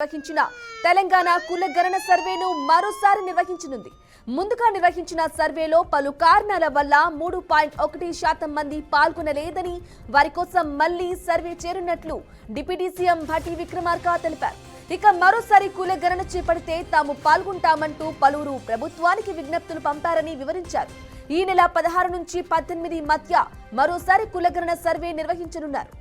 నిర్వహించిన తెలంగాణ కులగణన సర్వేను మరోసారి నిర్వహించనుంది. ముందుగా నిర్వహించిన సర్వేలో పలు కారణాల వల్ల 3.1% మంది పాల్గొనలేదని, వారి కోసం మళ్లీ సర్వే చేరున్నట్లు డిప్యూటీ సీఎం భట్టి విక్రమార్క తెలిపారు. ఇక మరోసారి కులగణన చేపడితే తాము పాల్గొంటామంటూ పలువురు ప్రభుత్వానికి విజ్ఞప్తులు పంపారని వివరించారు. ఈ నెల 16 నుంచి 18 మధ్య మరోసారి కులగణన సర్వే నిర్వహించనున్నారు.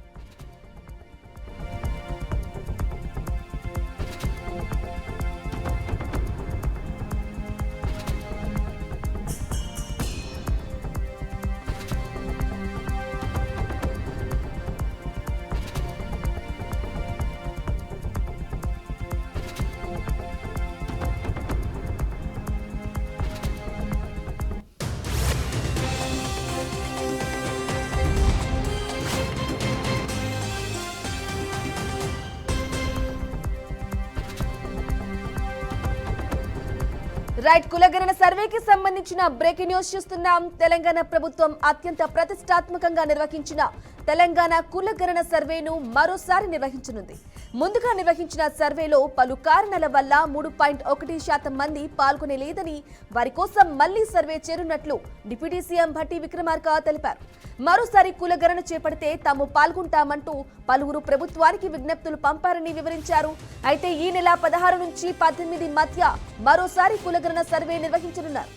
రైట్, కులగణన సర్వేకి సంబంధించిన బ్రేకింగ్ న్యూస్ చూస్తున్నాం. తెలంగాణ ప్రభుత్వం అత్యంత ప్రతిష్టాత్మకంగా నిర్వహించిన తెలంగాణ కులగణన సర్వేను మరోసారి నిర్వహించనుంది. ముందుగా నిర్వహించిన సర్వేలో పలు కారణాల వల్ల 3.1% మంది పాల్గొనలేదని, వారి కోసం మళ్లీ సర్వే చేరున్నట్లు డిప్యూటీ సీఎం భట్టి విక్రమార్క తెలిపారు. మరోసారి కులగణన చేపడితే తాము పాల్గొంటామంటూ పలువురు ప్రభుత్వానికి విజ్ఞప్తులు పంపారని వివరించారు. అయితే ఈ నెల 16 నుంచి 18 మధ్య మరోసారి కులగణన సర్వే నిర్వహించనున్నారు.